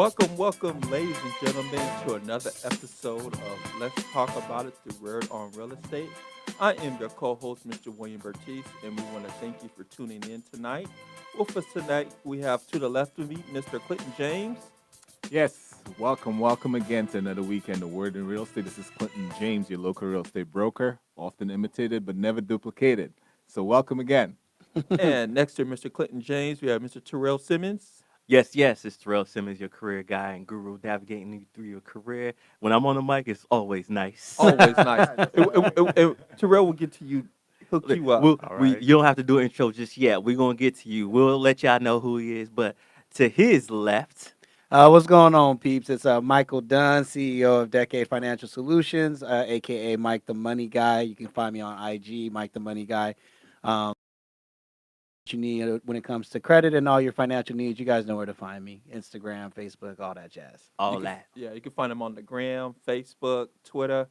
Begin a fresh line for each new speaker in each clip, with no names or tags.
Welcome, ladies and gentlemen, to another episode of Let's Talk About It, the Word on Real Estate. I am your co-host, Mr. William Bertice, and we want to thank you for tuning in tonight. With us tonight, we have to the left of me, Mr. Clinton James.
Yes, welcome again to another weekend of Word in Real Estate. This is Clinton James, your local real estate broker, often imitated but never duplicated. So welcome again.
And next to Mr. Clinton James, we have Mr. Terrell Simmons.
Yes, it's Terrell Simmons, your career guy and guru, navigating you through your career. When I'm on the mic, it's always nice.
Always nice. Terrell will get to you, hook
Look,
you up.
you don't have to do an intro just yet. We're going to get to you. We'll let y'all know who he is. But to his left,
What's going on, peeps? It's Michael Dunn, CEO of Decade Financial Solutions, aka Mike the Money Guy. You can find me on IG, Mike the Money Guy. Um, what you need when it comes to credit and all your financial needs, you guys know where to find me: Instagram, Facebook, all that jazz.
all
You can,
that.
yeah, you can find him on the gram, Facebook, Twitter,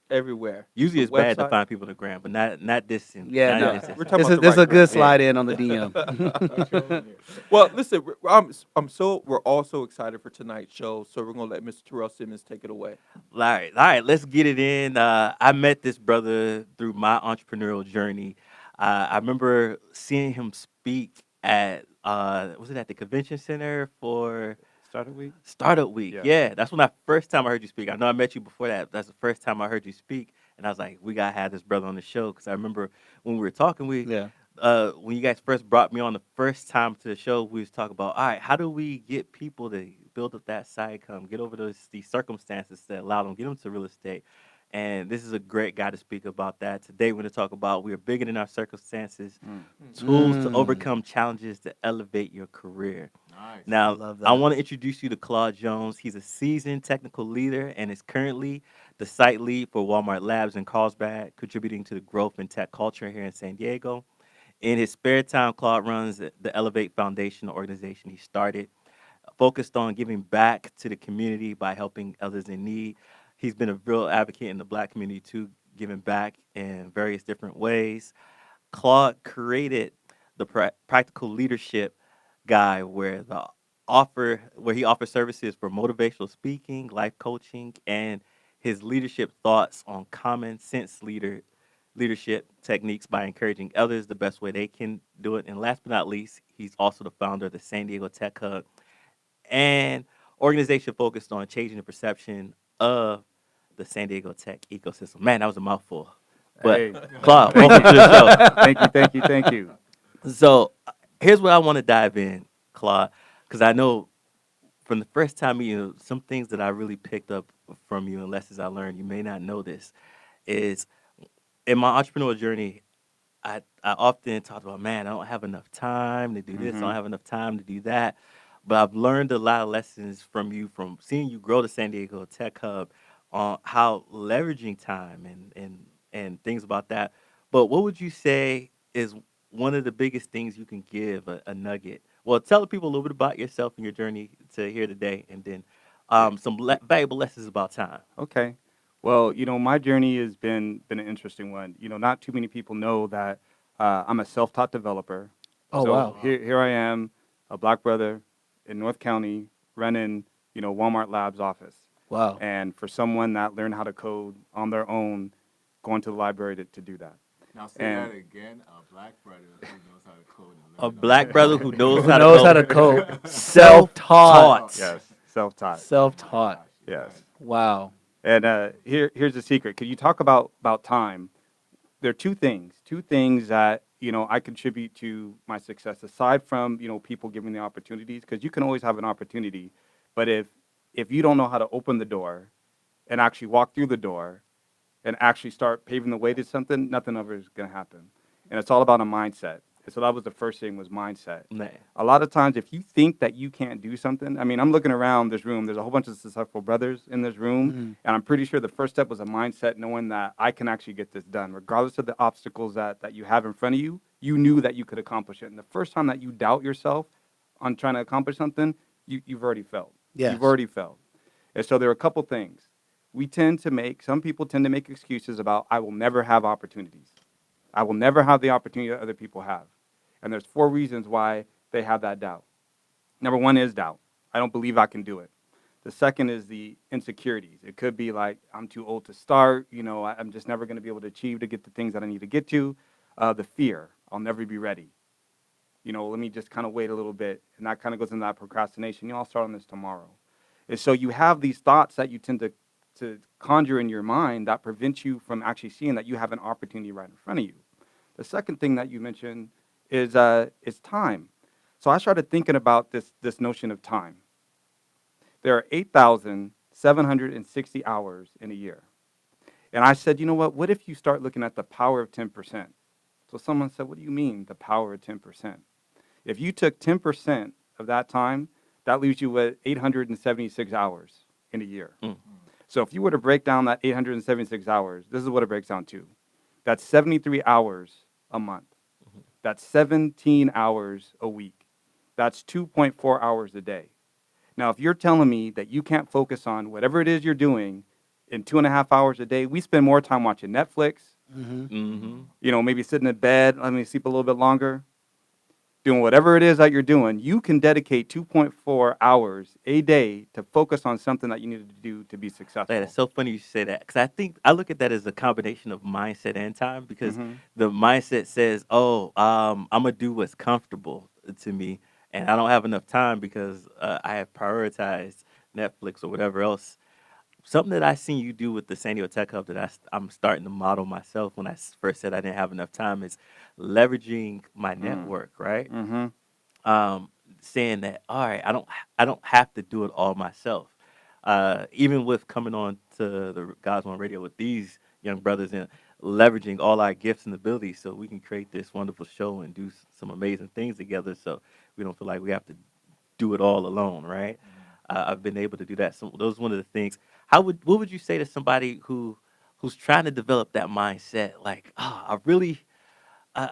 everywhere.
Usually
The
it's bad to
website.
find people on the gram, but not this.
Yeah,
not
no,
in this
We're
instance.
talking
this
about
is
the
this is
right
a good
gram.
slide in on the DM.
Well, listen, we're all so excited for tonight's show, so we're gonna let Mr. Terrell Simmons take it away.
All right, let's get it in. I met this brother through my entrepreneurial journey. I remember seeing him speak at was it at the convention center for
Started week?
Startup Week?
Yeah.
Yeah, that's when I first time I heard you speak. I know I met you before that. That's the first time I heard you speak, and I was like, we gotta have this brother on the show because I remember when we were talking,
Yeah.
when you guys first brought me on the first time to the show, we was talking about, all right, how do we get people to build up that side income, get over these circumstances that allow them get into real estate. And this is a great guy to speak about that. Today we're going to talk about we are bigger than our circumstances, tools to
Mm,
overcome challenges to elevate your career.
Nice.
I
Now,
love
I
that.
want to introduce you to Claude Jones. He's a seasoned technical leader and is currently the site lead for Walmart Labs in Carlsbad, contributing to the growth in tech culture here in San Diego. In his spare time, Claude runs the Elevate Foundation organization he started, focused on giving back to the community by helping others in need. He's been a real advocate in the black community too, giving back in various different ways. Claude created the practical leadership guy where he offers services for motivational speaking, life coaching, and his leadership thoughts on common sense leadership techniques by encouraging others the best way they can do it. And last but not least, he's also the founder of the San Diego Tech Hub, and organization focused on changing the perception of the San Diego tech ecosystem. Man, that was a mouthful. But
Hey,
Claude,
thank
welcome to the show.
thank you.
So here's where I want to dive in, Claude, because I know from the first time some things that I really picked up from you and lessons I learned. You may not know this is in my entrepreneurial journey. I often talked about, man, I don't have enough time to do this. I
Mm-hmm.
don't have enough time to do that. But I've learned a lot of lessons from you, from seeing you grow the San Diego Tech Hub, on how leveraging time and things about that. But what would you say is one of the biggest things you can give a nugget? Well, tell the people a little bit about yourself and your journey to here today, and then
Yeah.
some valuable lessons about time.
Okay. Well, my journey has been an interesting one. Not too many people know that I'm a self-taught developer.
Oh
So
wow.
here I am, a black brother in North County, running Walmart Labs office.
Wow.
And for someone that learned how to code on their own, going to the library to do that.
Now say
And
that again. A black brother who knows how to code and
A
learn
black brother who knows
Who
how to
knows
code.
how to code?
Self-taught.
Self-taught.
yes, self-taught.
Self-taught.
Yes.
Wow.
And here's the secret. Could you talk about time? There are two things that I contribute to my success aside from people giving the opportunities, because you can always have an opportunity, but if you don't know how to open the door and actually walk through the door and actually start paving the way to something, nothing ever is going to happen. And it's all about a mindset. And so that was the first thing, was mindset.
Man.
A lot of times, if you think that you can't do something, I mean, I'm looking around this room. There's a whole bunch of successful brothers in this room,
Mm.
and I'm pretty sure the first step was a mindset, knowing that I can actually get this done, regardless of the obstacles that you have in front of you. You knew that you could accomplish it, and the first time that you doubt yourself on trying to accomplish something, you've already failed.
Yes.
You've already failed. And so there are a couple things. Some people tend to make excuses about, I will never have opportunities. I will never have the opportunity that other people have. And there's 4 reasons why they have that doubt. Number one is doubt. I don't believe I can do it. The second is the insecurities. It could be like, I'm too old to start. I'm just never going to be able to achieve to get the things that I need to get to. The fear, I'll never be ready. Let me just kind of wait a little bit. And that kind of goes into that procrastination. I'll start on this tomorrow. And so you have these thoughts that you tend to conjure in your mind that prevent you from actually seeing that you have an opportunity right in front of you. The second thing that you mentioned is time. So I started thinking about this notion of time. There are 8,760 hours in a year. And I said, you know what if you start looking at the power of 10%? So someone said, what do you mean, the power of 10%? If you took 10% of that time, that leaves you with 876 hours in a year.
Mm.
So if you were to break down that 876 hours, this is what it breaks down to. That's 73 hours a month. That's 17 hours a week. That's 2.4 hours a day. Now, if you're telling me that you can't focus on whatever it is you're doing in 2.5 hours a day, we spend more time watching Netflix, maybe sitting in bed, let me sleep a little bit longer, doing whatever it is that you're doing. You can dedicate 2.4 hours a day to focus on something that you need to do to be successful.
That is so funny you say that, because I look at that as a combination of mindset and time, because
Mhm.
the mindset says, I'm gonna do what's comfortable to me, and I don't have enough time because I have prioritized Netflix or whatever else. Something that I seen you do with the San Diego Tech Hub that I'm starting to model myself when I first said I didn't have enough time is leveraging my network, right?
Mm-hmm.
Saying that, all right, I don't have to do it all myself. Even with coming on to the Guys on Radio with these young brothers and leveraging all our gifts and abilities so we can create this wonderful show and do some amazing things together so we don't feel like we have to do it all alone, right? I've been able to do that. So those one of the things. What would you say to somebody who's trying to develop that mindset? Like, I really, uh,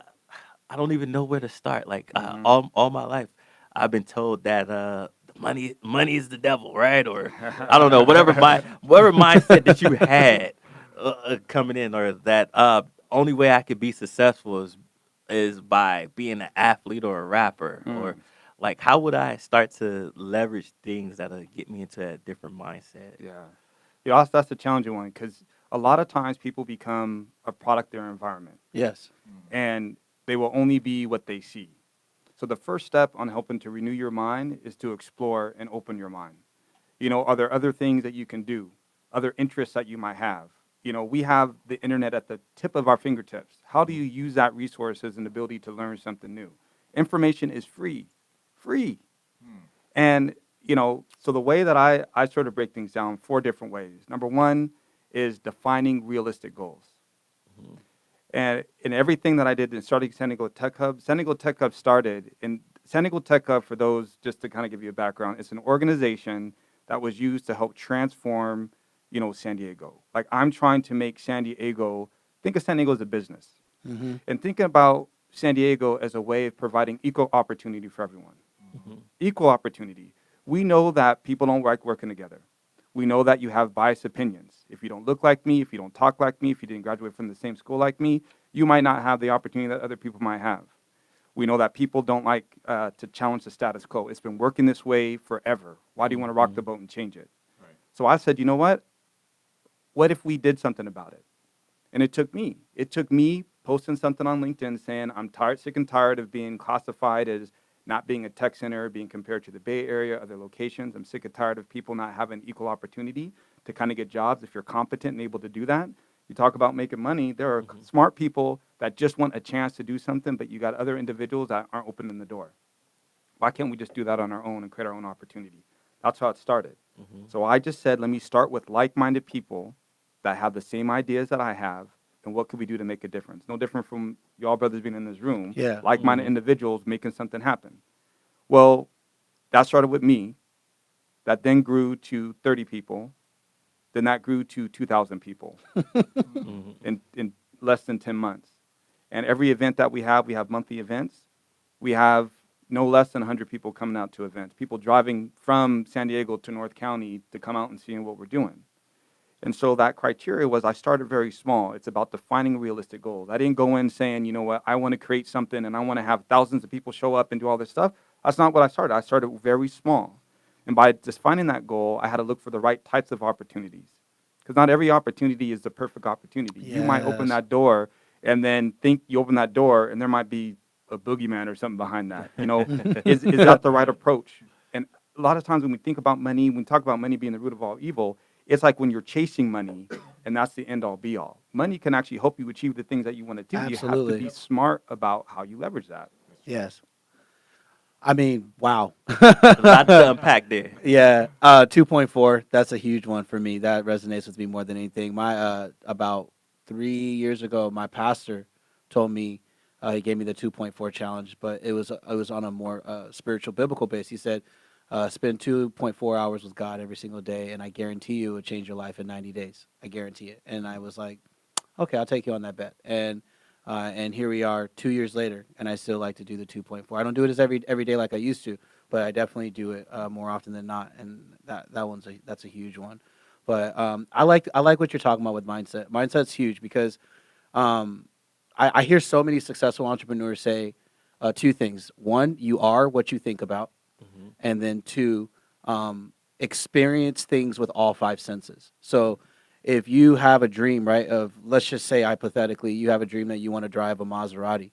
I don't even know where to start. Like,
Mhm.
all my life, I've been told that money is the devil, right? Or I don't know, whatever mindset that you had coming in, or that only way I could be successful is by being an athlete or a rapper, or like how would I start to leverage things that'll get me into a different mindset?
Yeah. That's a challenging one because a lot of times people become a product of their environment
Yes.
and they will only be what they see. So the first step on helping to renew your mind is to explore and open your mind. Are there other things that you can do, other interests that you might have? We have the internet at the tip of our fingertips. How do you use that resource as an ability to learn something new? Information is free. And, so the way that I sort of break things down 4 different ways. Number 1 is defining realistic goals. And in everything that I did in starting San Diego Tech Hub started in San Diego Tech Hub, for those, just to kind of give you a background, it's an organization that was used to help transform, San Diego. Like, I'm trying to make San Diego, think of San Diego as a business.
Mm-hmm.
And thinking about San Diego as a way of providing equal opportunity for everyone. Equal opportunity. We know that people don't like working together. We know that you have biased opinions. If you don't look like me, if you don't talk like me, if you didn't graduate from the same school like me, you might not have the opportunity that other people might have. We know that people don't like to challenge the status quo. It's been working this way forever. Why do you want to rock the boat and change it?
Right.
So I said, you know what? What if we did something about it? And it took me. It took me posting something on LinkedIn saying, I'm sick and tired of being classified as not being a tech center, being compared to the Bay Area, other locations. I'm sick and tired of people not having equal opportunity to kind of get jobs if you're competent and able to do that. You talk about making money. There are smart people that just want a chance to do something, but you got other individuals that aren't opening the door. Why can't we just do that on our own and create our own opportunity? That's how it started. So I just said, let me start with like-minded people that have the same ideas that I have, and what could we do to make a difference? No different from y'all brothers being in this room.
Yeah.
Like-minded individuals making something happen. Well, that started with me. That then grew to 30 people. Then that grew to 2,000 people in less than 10 months. And every event that we have monthly events. We have no less than 100 people coming out to events, people driving from San Diego to North County to come out and seeing what we're doing. And so that criteria was, I started very small. It's about defining realistic goals. I didn't go in saying, you know what, I want to create something and I want to have thousands of people show up and do all this stuff. That's not what I started. I started very small. And by just finding that goal, I had to look for the right types of opportunities. Because not every opportunity is the perfect opportunity. You might open
Yes.
that door and then think you open that door and there might be a boogeyman or something behind that. Is that the right approach? And a lot of times when we think about money, when we talk about money being the root of all evil, it's like when you're chasing money and that's the end all be all. Money can actually help you achieve the things that you want to do. You have to
Absolutely.
be smart about how you leverage that.
Yes. I mean, wow.
A lot to unpack there.
Yeah, 2.4. That's a huge one for me. That resonates with me more than anything. My about 3 years ago, my pastor told me he gave me the 2.4 challenge, but it was on a more spiritual, biblical base. He said, spend 2.4 hours with God every single day, and I guarantee you, it will change your life in 90 days. I guarantee it. And I was like, okay, I'll take you on that bet. And here we are 2 years later, and I still like to do the 2.4. I don't do it as every day like I used to, but I definitely do it more often than not, and that's a huge one. But I like what you're talking about with mindset. Mindset's huge because um, I hear so many successful entrepreneurs say two things. One, you are what you think about,
Hmm.
and then two, experience things with all five senses. So if you have a dream, right, of let's just say hypothetically, you have a dream that you want to drive a Maserati,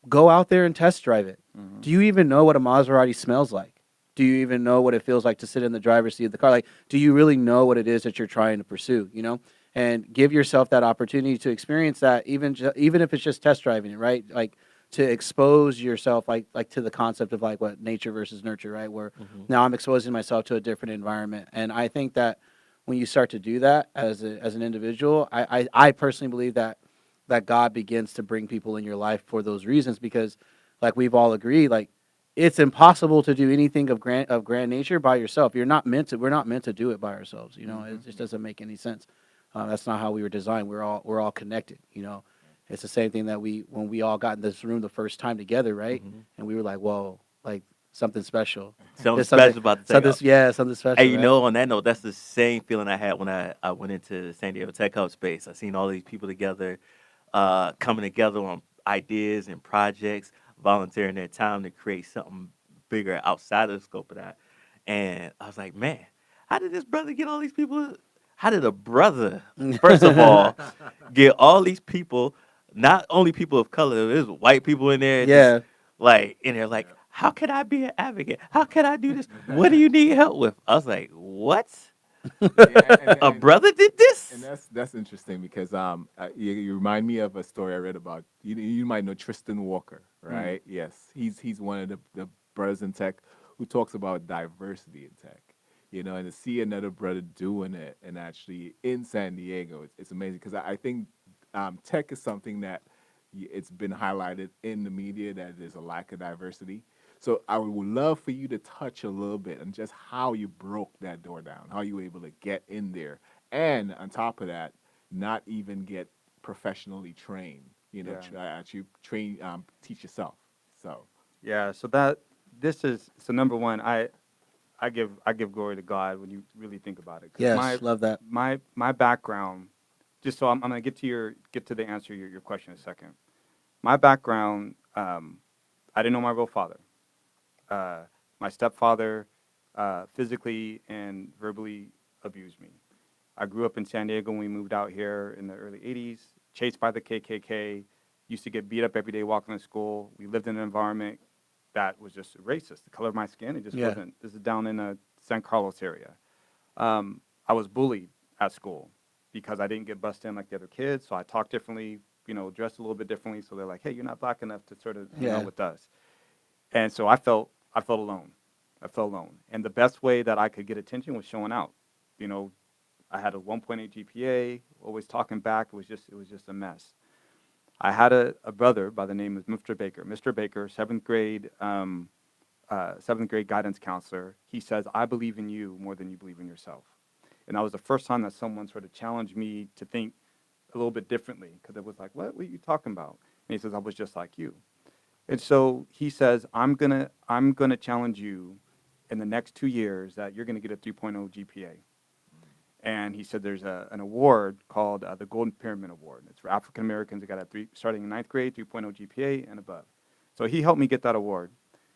go out there and test drive it.
Mhm.
Do you even know what a Maserati smells like? Do you even know what it feels like to sit in the driver's seat of the car? Like, do you really know what it is that you're trying to pursue? And give yourself that opportunity to experience that, even if it's just test driving it, right? Like to expose yourself, like to the concept of like what nature versus nurture, right? Where
Hmm.
now I'm exposing myself to a different environment, and I think that when you start to do that as an individual, I personally believe that God begins to bring people in your life for those reasons because, like we've all agreed, like it's impossible to do anything of grand nature by yourself. We're not meant to do it by ourselves. It just doesn't make any sense. That's not how we were designed. We're all connected. It's the same thing that when we all got in this room the first time together, right?
Hmm.
And we were like, whoa, like something special.
Something
There's something,
special about the tech.
something, yeah, something
Hey,
special, right?
on that note, that's the same feeling I had when I went into San Diego Tech Hub space. I seen all these people together, coming together on ideas and projects, volunteering their time to create something bigger outside of the scope of that. And I was like, man, how did this brother get all these people? How did a brother, first of all, get all these people, not only people of color, there's white people in there, just
Yeah.
like in there, like, how can I be an advocate? How can I do this? What do you need help with? I was like, what?
Yeah,
A brother did this?
and that's interesting because you remind me of a story I read about. You might know Tristan Walker, right? Yes, he's one of the brothers in tech who talks about diversity in tech. And to see another brother doing it and actually in San Diego, it's amazing because I think tech is something that it's been highlighted in the media that there's a lack of diversity. So I would love for you to touch a little bit on just how you broke that door down, how you were able to get in there, and on top of that, not even get professionally trained.
Yeah.
Actually train, teach yourself. So
Yeah. So number one, I give glory to God when you really think about it. 'Cause
Yes, love that.
my background, just so I'm gonna get to the answer to your question in a second. My background, I didn't know my real father. My stepfather physically and verbally abused me. I grew up in San Diego when we moved out here in the early 80s, chased by the KKK, used to get beat up every day walking to school. We lived in an environment that was just racist. The color of my skin, it just
Yeah.
wasn't. This is down in the San Carlos area. I was bullied at school because I didn't get bussed in like the other kids, so I talked differently, dressed a little bit differently. So they're like, "Hey, you're not black enough to sort of
Yeah.
with us." And so I felt alone. I felt alone. And the best way that I could get attention was showing out. You know, I had a 1.8 GPA, always talking back. It was just a mess. I had a brother by the name of Mr. Baker. Mr. Baker, seventh grade guidance counselor. He says, "I believe in you more than you believe in yourself." And that was the first time that someone sort of challenged me to think a little bit differently because it was like, what are you talking about? And he says, "I was just like you." And so he says, I'm gonna challenge you in the next 2 years that you're gonna get a 3.0 GPA. And he said there's an award called the Golden Pyramid Award. It's for African Americans that got starting in ninth grade, 3.0 GPA and above. So he helped me get that award.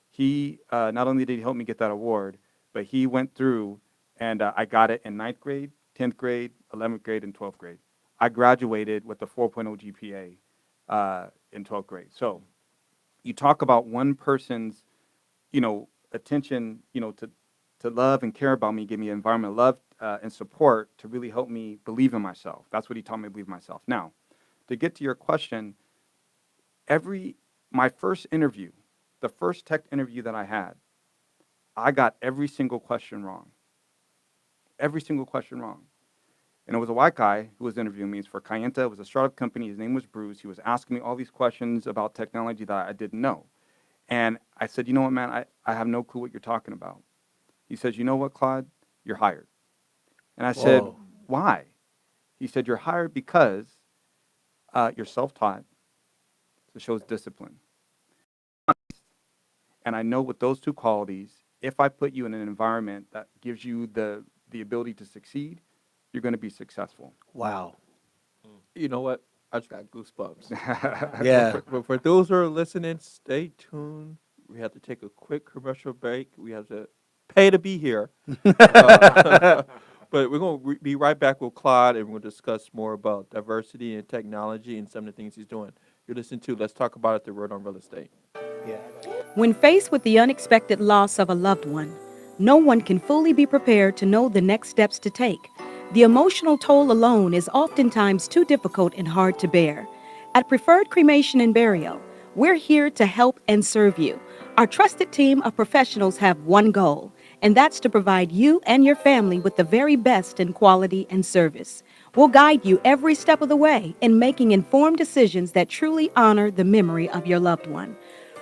He not only did he help me get that award, but he went through and I got it in ninth grade, 10th grade, 11th grade, and 12th grade. I graduated with a 4.0 GPA in 12th grade. So you talk about one person's, attention, to love and care about me, give me an environment of love and support to really help me believe in myself. That's what he taught me to believe in myself. Now, to get to your question, my first interview, the first tech interview that I had, I got every single question wrong. Every single question wrong. And it was a white guy who was interviewing me. It's for Kayenta. It was a startup company. His name was Bruce. He was asking me all these questions about technology that I didn't know. And I said, you know what, man, I have no clue what you're talking about. He says, you know what, Claude? You're hired. And I said,
Whoa.
why? He said, you're hired because you're self-taught. So it shows discipline. And I know with those two qualities, if I put you in an environment that gives you the ability to succeed, you're going to be successful.
Wow.
You know what? I just got goosebumps.
Yeah.
But for those who are listening, stay tuned. We have to take a quick commercial break. We have to pay to be here. But we're going to be right back with Claude, and we'll discuss more about diversity and technology and some of the things he's doing. You're listening to Let's Talk About It, the Word on Real Estate.
Yeah.
When faced with the unexpected loss of a loved one, no one can fully be prepared to know the next steps to take. The emotional toll alone is oftentimes too difficult and hard to bear. At Preferred Cremation and Burial, we're here to help and serve you. Our trusted team of professionals have one goal, and that's to provide you and your family with the very best in quality and service. We'll guide you every step of the way in making informed decisions that truly honor the memory of your loved one.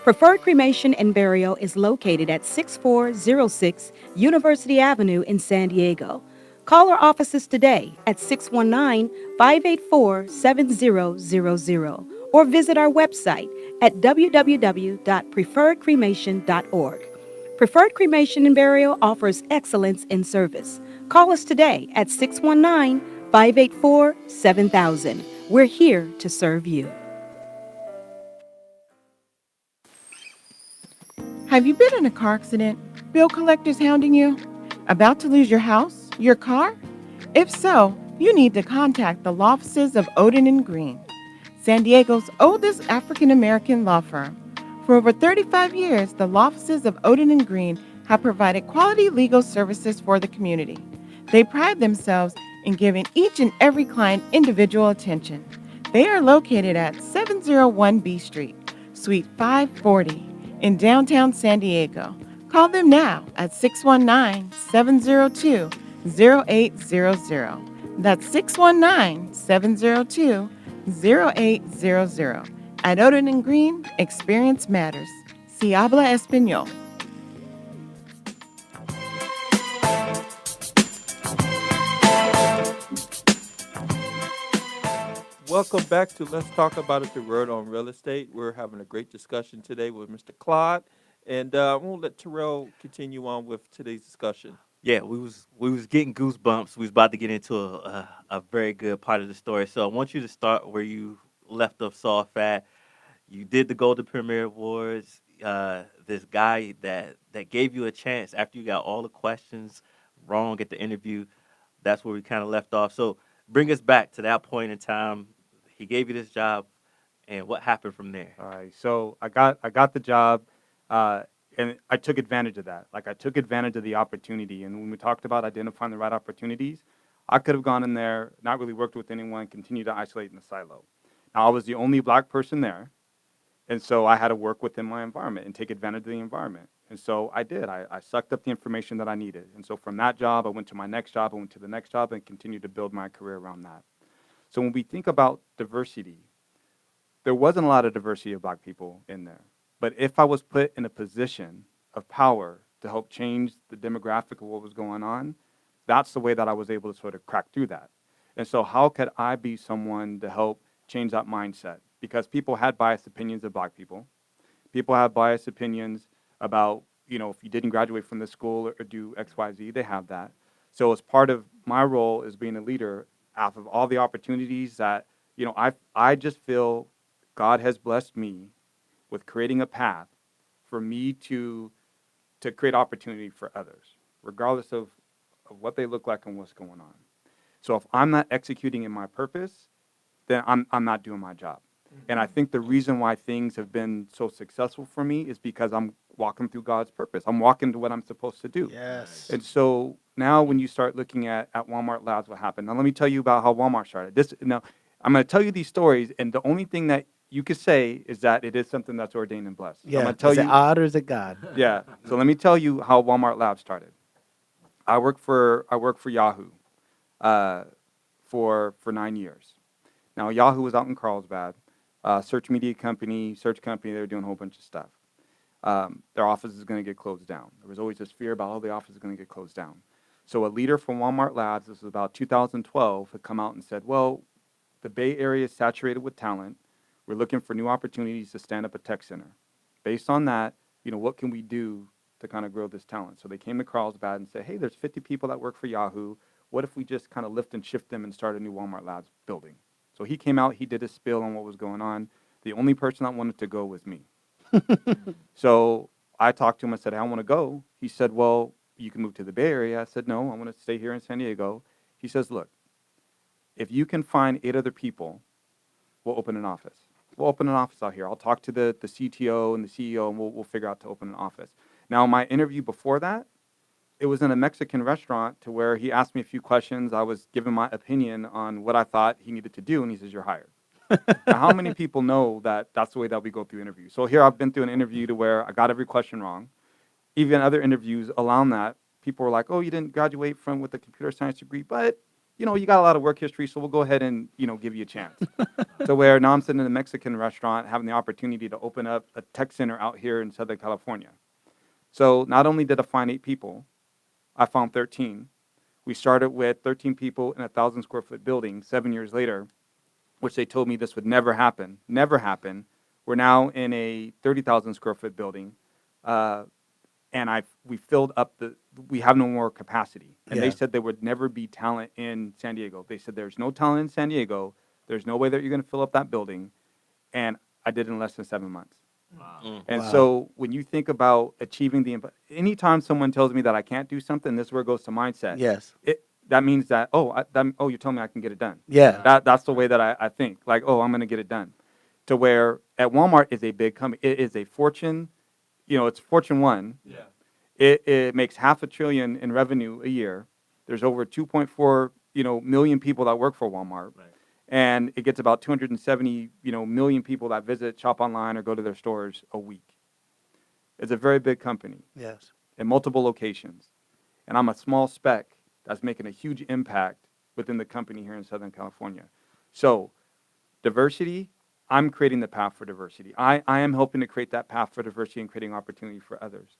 Preferred Cremation and Burial is located at 6406 University Avenue in San Diego. Call our offices today at 619-584-7000 or visit our website at www.preferredcremation.org. Preferred Cremation and Burial offers excellence in service. Call us today at 619-584-7000. We're here to serve you.
Have you been in a car accident? Bill collectors hounding you? About to lose your house? Your car? If so, you need to contact the law offices of Odin and Green, San Diego's oldest African American law firm. For over 35 years, the law offices of Odin and Green have provided quality legal services for the community. They pride themselves in giving each and every client individual attention. They are located at 701 B Street, Suite 540 in downtown San Diego. Call them now at 619-702-0800. That's 619-702-0800. At Odin and Green, experience matters. Si habla español.
Welcome back to Let's Talk About It, the Word on Real Estate. We're having a great discussion today with Mr. Claude, and we'll let Terrell continue on with today's discussion.
Yeah, we was getting goosebumps. We was about to get into a very good part of the story. So I want you to start where you left off at. You did the Golden Premier Awards. This guy that gave you a chance after you got all the questions wrong at the interview. That's where we kind of left off. So bring us back to that point in time. He gave you this job, and what happened from there?
All right. So I got the job, and I took advantage of that. Like I took advantage of the opportunity. And when we talked about identifying the right opportunities, I could have gone in there, not really worked with anyone, continued to isolate in the silo. Now I was the only black person there, and so I had to work within my environment and take advantage of the environment. And so I did. I sucked up the information that I needed. And so from that job, I went to my next job, I went to the next job, and continued to build my career around that. So when we think about diversity, there wasn't a lot of diversity of black people in there. But if I was put in a position of power to help change the demographic of what was going on, that's the way that I was able to sort of crack through that. And so how could I be someone to help change that mindset? Because people had biased opinions of black people. People have biased opinions about, if you didn't graduate from this school or do X, Y, Z, they have that. So as part of my role as being a leader, out of all the opportunities that, I just feel God has blessed me with creating a path for me to create opportunity for others, regardless of what they look like and what's going on. So if I'm not executing in my purpose, then I'm not doing my job. And I think the reason why things have been so successful for me is because I'm walking through God's purpose. I'm walking to what I'm supposed to do.
Yes.
And so now when you start looking at Walmart Labs, what happened? Now let me tell you about how Walmart started. Now I'm going to tell you these stories, and the only thing that you could say is that it is something that's ordained and blessed. I'm
Yeah.
going to tell
Is it
you.
odd or is it God?
Yeah. So let me tell you how Walmart Labs started. I work for Yahoo for 9 years. Now Yahoo was out in Carlsbad, search company. They were doing a whole bunch of stuff. Their office is going to get closed down. There was always this fear about, oh, the office is going to get closed down. So a leader from Walmart Labs, this was about 2012, had come out and said, well, the Bay Area is saturated with talent. We're looking for new opportunities to stand up a tech center. Based on that, what can we do to kind of grow this talent? So they came to Carlsbad and said, hey, there's 50 people that work for Yahoo. What if we just kind of lift and shift them and start a new Walmart Labs building? So he came out, he did a spiel on what was going on. The only person that wanted to go was me. So I talked to him. I said, I want to go. He said, well, you can move to the Bay Area. I said, no, I want to stay here in San Diego. He says, look, if you can find 8 other people, we'll open an office. We'll open an office out here. I'll talk to the CTO and the CEO, and we'll figure out to open an office. Now, my interview before that, it was in a Mexican restaurant to where he asked me a few questions. I was giving my opinion on what I thought he needed to do, and he says, you're hired. Now, how many people know that that's the way that we go through interviews? So here I've been through an interview to where I got every question wrong. Even other interviews around that, people were like, oh, you didn't graduate with a computer science degree, but, you got a lot of work history, so we'll go ahead and, give you a chance. So where now I'm sitting in a Mexican restaurant having the opportunity to open up a tech center out here in Southern California. So not only did I find 8 people, I found 13. We started with 13 people in a 1,000 square foot building 7 years later, which they told me this would never happen. We're now in a 30,000 square foot building, and we filled up we have no more capacity. And they said there would never be talent in San Diego. They said there's no talent in San Diego. There's no way that you're going to fill up that building. And I did it in less than 7 months.
Wow.
And
Wow.
so when you think about achieving anytime someone tells me that I can't do something, this is where it goes to mindset.
Yes.
That means that, you're telling me I can get it done.
Yeah.
That's the way that I think. Like, I'm going to get it done. To where at Walmart is a big company. It is a Fortune, it's Fortune 1.
Yeah.
It makes $500 billion in revenue a year. There's over 2.4, million people that work for Walmart.
Right.
And it gets about 270, million people that visit, shop online, or go to their stores a week. It's a very big company
Yes.
in multiple locations. And I'm a small speck that's making a huge impact within the company here in Southern California. So diversity, I'm creating the path for diversity. I am helping to create that path for diversity and creating opportunity for others.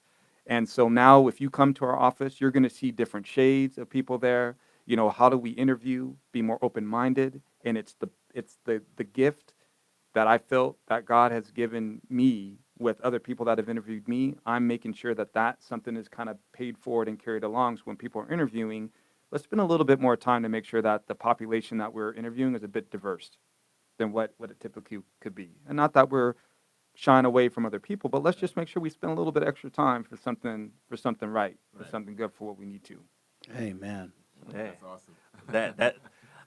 And so now if you come to our office, you're going to see different shades of people there. How do we interview, be more open-minded? And it's the gift that I felt that God has given me with other people that have interviewed me. I'm making sure that something is kind of paid forward and carried along. So when people are interviewing, let's spend a little bit more time to make sure that the population that we're interviewing is a bit diverse than what it typically could be. And not that we're shying away from other people, but let's just make sure we spend a little bit extra time for something right, for something good for what we need to.
Amen.
Hey,
That's awesome.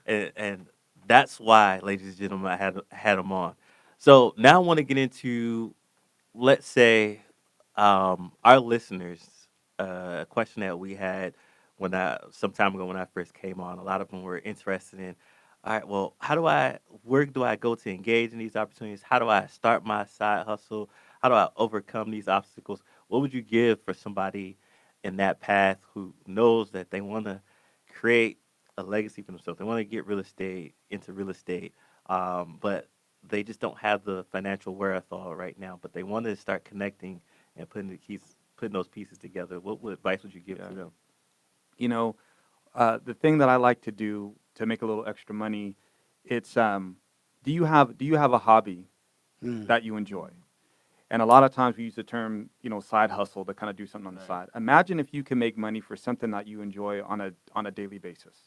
and that's why, ladies and gentlemen, I had him on. So now I want to get into, let's say, our listeners. A question that we had some time ago when I first came on. A lot of them were interested in, all right, well, where do I go to engage in these opportunities? How do I start my side hustle? How do I overcome these obstacles? What would you give for somebody in that path who knows that they want to create a legacy for themselves? They want to get into real estate, but they just don't have the financial wherewithal right now. But they want to start connecting and putting those pieces together. What advice would you give to them?
The thing that I like to do to make a little extra money, it's do you have a hobby that you enjoy? And a lot of times we use the term, side hustle to kind of do something on the side. Imagine if you can make money for something that you enjoy on a daily basis.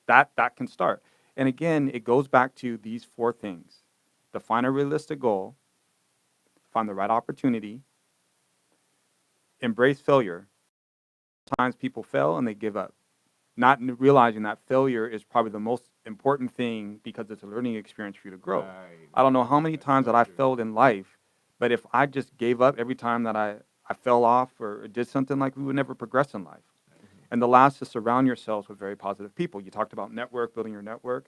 That can start. And again, it goes back to these 4 things. Define a realistic goal, find the right opportunity, embrace failure, times people fail and they give up, not realizing that failure is probably the most important thing because it's a learning experience for you to grow.
Right.
I don't know how many
That's
times
so
that I
true.
failed in life, but if I just gave up every time that I fell off or did something, like, we would never progress in life. And the last is surround yourselves with very positive people. You talked about network, building your network.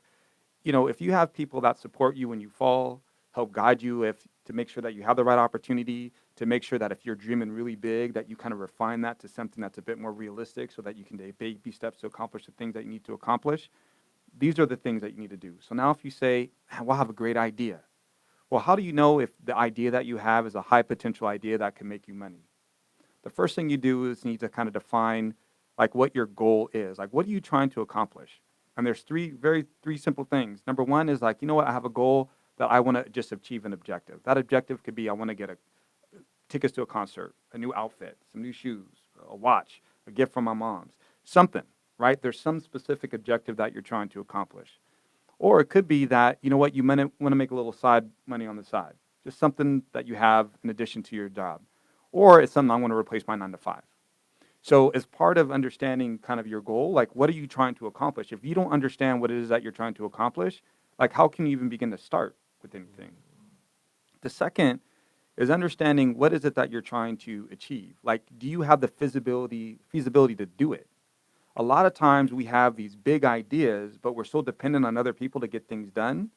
If you have people that support you when you fall, help guide you to make sure that you have the right opportunity, to make sure that if you're dreaming really big, that you kind of refine that to something that's a bit more realistic so that you can take baby steps to accomplish the things that you need to accomplish. These are the things that you need to do. So now if you say, well, I have a great idea. Well, how do you know if the idea that you have is a high potential idea that can make you money? The first thing you do is need to kind of define like what your goal is. Like, what are you trying to accomplish? And there's three simple things. Number one is like, I have a goal that I want to just achieve an objective. That objective could be I want to get tickets to a concert, a new outfit, some new shoes, a watch, a gift from my mom's, something, right? There's some specific objective that you're trying to accomplish. Or it could be that, you want to make a little side money on the side, just something that you have in addition to your job. Or it's something I want to replace my 9 to 5. So as part of understanding kind of your goal, like, what are you trying to accomplish? If you don't understand what it is that you're trying to accomplish, like, how can you even begin to start with anything? The second is understanding what is it that you're trying to achieve. Like, do you have the feasibility to do it? A lot of times we have these big ideas, but we're so dependent on other people to get things done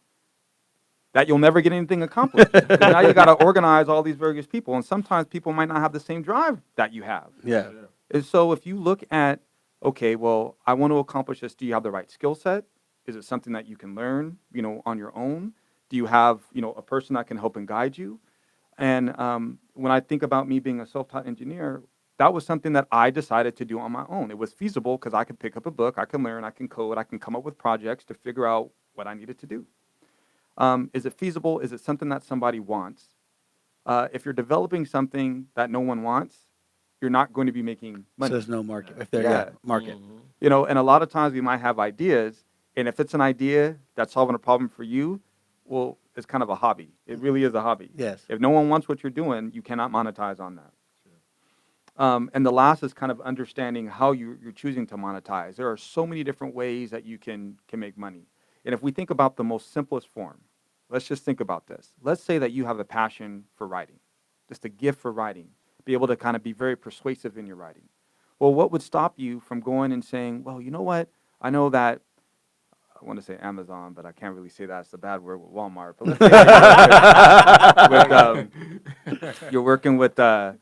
that you'll never get anything accomplished. 'Cause now you got to organize all these various people, and sometimes people might not have the same drive that you have.
Yeah.
And so if you look at, okay, well, I want to accomplish this, do you have the right skill set? Is it something that you can learn, on your own? Do you have, a person that can help and guide you? And when I think about me being a self-taught engineer, that was something that I decided to do on my own. It was feasible because I could pick up a book, I can learn, I can code, I can come up with projects to figure out what I needed to do. Is it feasible? Is it something that somebody wants? If you're developing something that no one wants, you're not going to be making
So
money.
there's no market. If they're
Yeah.
market.
And a lot of times we might have ideas, and if it's an idea that's solving a problem for you, well, it's kind of a hobby. It really is a hobby.
Yes.
If no one wants what you're doing, you cannot monetize on that. And the last is kind of understanding how you're choosing to monetize. There are so many different ways that you can make money. And if we think about the most simplest form, let's just think about this. Let's say that you have a passion for writing, just a gift for writing, be able to kind of be very persuasive in your writing. Well, what would stop you from going and saying, well, you know what? I know that, I want to say Amazon, but I can't really say that. It's a bad word with Walmart. But let's say you're working with, let's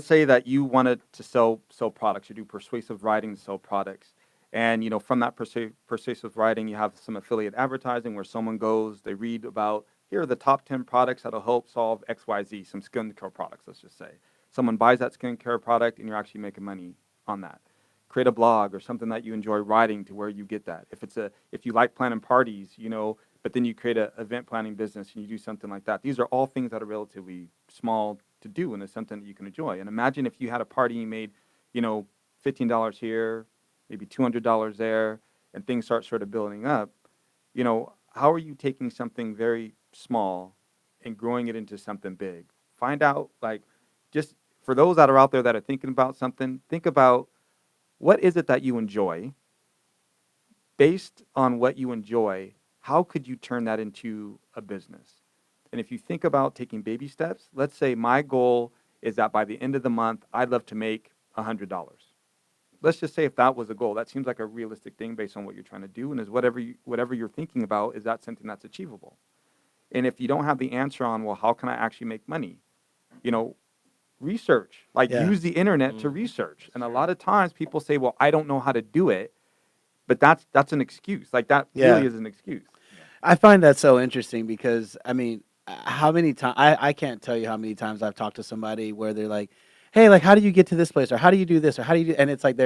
say that you wanted to sell products. You do persuasive writing to sell products. And, from that persuasive writing, you have some affiliate advertising where someone goes, they read about, here are the top 10 products that'll help solve XYZ, some skincare products, let's just say. Someone buys that skincare product and you're actually making money on that. Create a blog or something that you enjoy writing to where you get that. If you like planning parties, but then you create an event planning business and you do something like that. These are all things that are relatively small to do, and it's something that you can enjoy. And imagine if you had a party and you made, $15 here, maybe $200 there, and things start sort of building up. How are you taking something very small and growing it into something big? Find out, just for those that are out there that are thinking about something, think about what is it that you enjoy. Based on what you enjoy, how could you turn that into a business? And if you think about taking baby steps, let's say my goal is that by the end of the month, I'd love to make $100. Let's just say if that was a goal, that seems like a realistic thing based on what you're trying to do, and is whatever you're thinking about, is that something that's achievable? And if you don't have the answer on, well, how can I actually make money? Research, use the internet to research. And a lot of times people say, well, I don't know how to do it, but that's an excuse. That really is an excuse.
I find that so interesting because, how many times, I can't tell you how many times I've talked to somebody where they're like, hey, how do you get to this place? Or how do you do this? Or how do you do, and it's like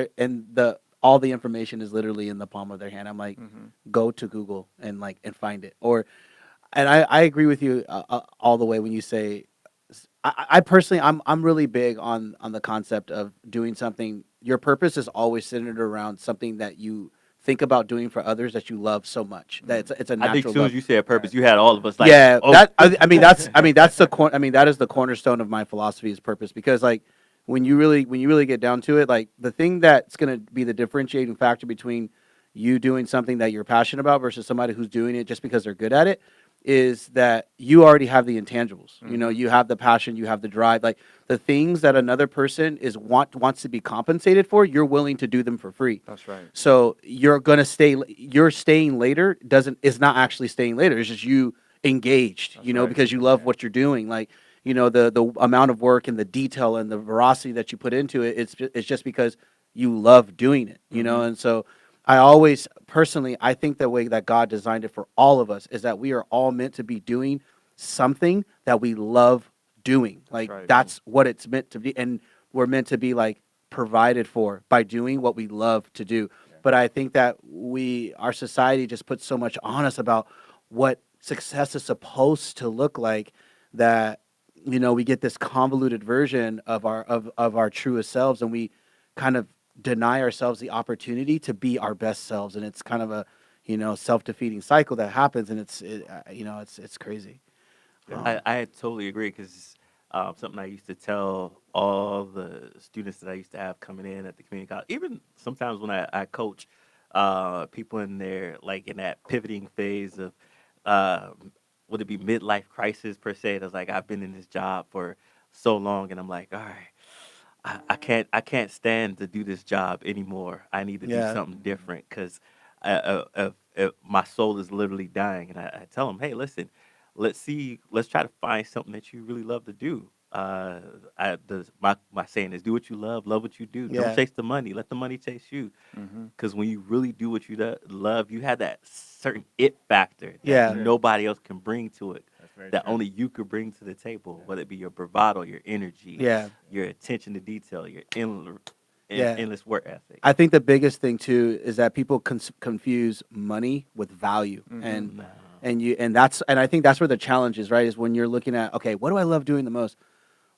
all the information is literally in the palm of their hand. I'm like, go to Google and find it. And I agree with you all the way when you say, I personally, I'm really big on the concept of doing something. Your purpose is always centered around something that you think about doing for others that you love so much. That it's a natural.
I think as soon
love.
as you said purpose, you had all of us
That is the that's the cornerstone of my philosophy is purpose, because when you really get down to it, like the thing that's going to be the differentiating factor between you doing something that you're passionate about versus somebody who's doing it just because they're good at it is that you already have the intangibles. You know, you have the passion, you have the drive. Like the things that another person wants to be compensated for, you're willing to do them for free.
That's right.
So you're staying later is not actually staying later. It's just you engaged,
That's
you know,
right.
because you love what you're doing. Like, you know, the amount of work and the detail and the veracity that you put into it, it's just because you love doing it, you know. And so I always personally, I think the way that God designed it for all of us is that we are all meant to be doing something that we love doing. Like
right.
that's what it's meant to be, and we're meant to be like provided for by doing what we love to do. But I think that our society just puts so much on us about what success is supposed to look like that, you know, we get this convoluted version of our truest selves, and we kind of deny ourselves the opportunity to be our best selves, and it's kind of a, you know, self-defeating cycle that happens, and you know, it's crazy.
I totally agree because something I used to tell all the students that I used to have coming in at the community college, even sometimes when I coach people in there, like in that pivoting phase of, would it be midlife crisis per se? That's like, I've been in this job for so long, and I'm like, all right, I can't stand to do this job anymore. I need to do
Yeah.
something different because my soul is literally dying. And I tell them, hey, listen, let's try to find something that you really love to do. My saying is, do what you love what you do. Don't
Yeah.
chase the money. Let the money chase you. Because when you really do what you love, you have that certain it factor that
Yeah.
nobody else can bring to it.
That's very
That
true.
only you could bring to the table, whether it be your bravado, your energy,
Yeah.
your attention to detail, your
Yeah.
endless work ethic.
I think the biggest thing too is that people confuse money with value, and
No.
and I think that's where the challenge is, right? Is when you're looking at, okay, what do I love doing the most?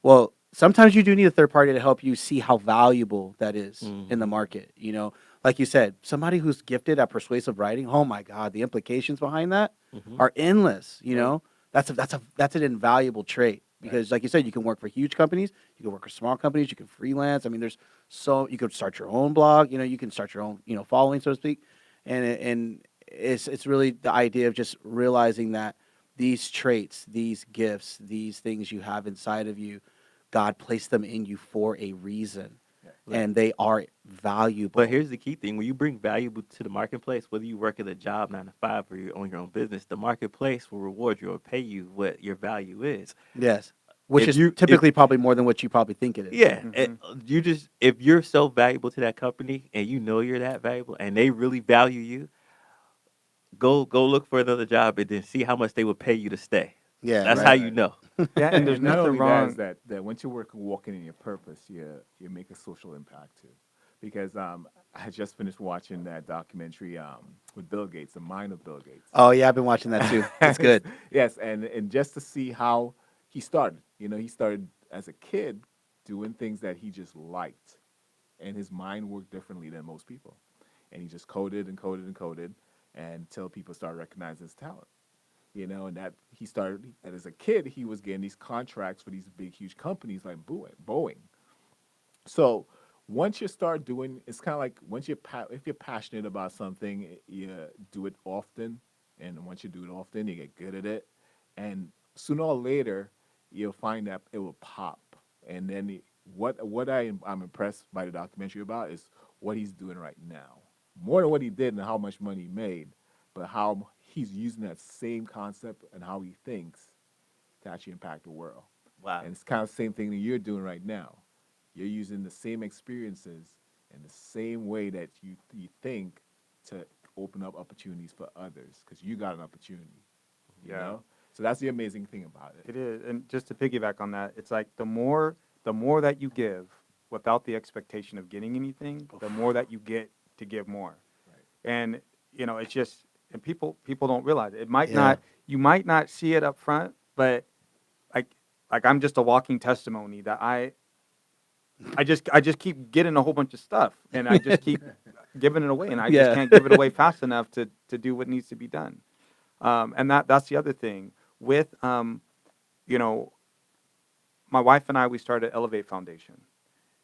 Well, sometimes you do need a third party to help you see how valuable that is in the
Mhm.
market. You know, like you said, somebody who's gifted at persuasive writing, oh my God, the implications behind that
Mhm.
are endless. You
Right.
know, that's an invaluable trait because, like you said, you can work for huge companies, you can work for small companies, you can freelance. I mean, you could start your own blog. You know, you can start your own, you know, following, so to speak, and it's really the idea of just realizing that these traits, these gifts, these things you have inside of you, God placed them in you for a reason,
Yeah.
and they are valuable.
But here's the key thing: when you bring value to the marketplace, whether you work at a job 9 to 5 or you own your own business, the marketplace will reward you or pay you what your value is.
Yes, which
If
is
you if
typically probably more than what you probably think it is.
Yeah, you just if you're so valuable to that company and you know you're that valuable and they really value you, go look for another job and then see how much they will pay you to stay.
Yeah,
That's
right.
how you know.
Yeah, and there's
not
nothing
only that
wrong.
is that once you're walking in your purpose, you make a social impact too. Because I just finished watching that documentary with Bill Gates, The Mind of Bill Gates.
Oh yeah, I've been watching that too. It's good.
Yes, and just to see how he started. You know, he started as a kid doing things that he just liked, and his mind worked differently than most people. And he just coded and coded and coded until people started recognizing his talent. You know, and that he started. And as a kid, he was getting these contracts for these big, huge companies like Boeing. So once you start doing, it's kind of like once if you're passionate about something, you do it often, and once you do it often, you get good at it, and sooner or later, you'll find that it will pop. And then I'm impressed by the documentary about is what he's doing right now, more than what he did and how much money he made, but how he's using that same concept and how he thinks to actually impact the world.
Wow.
And it's kind of the same thing that you're doing right now. You're using the same experiences and the same way that you think to open up opportunities for others because you got an opportunity. You
Yeah.
know? So that's the amazing thing about it.
It is, and just to piggyback on that, it's like the more that you give without the expectation of getting anything, the more that you get to give more.
Right.
And you know, it's just, and people don't realize it. It might
Yeah.
not, you might not see it up front, but like I'm just a walking testimony that I just keep getting a whole bunch of stuff, and I just keep giving it away, and I
Yeah.
just can't give it away fast enough to do what needs to be done. And that's the other thing with, you know, my wife and I, we started Elevate Foundation,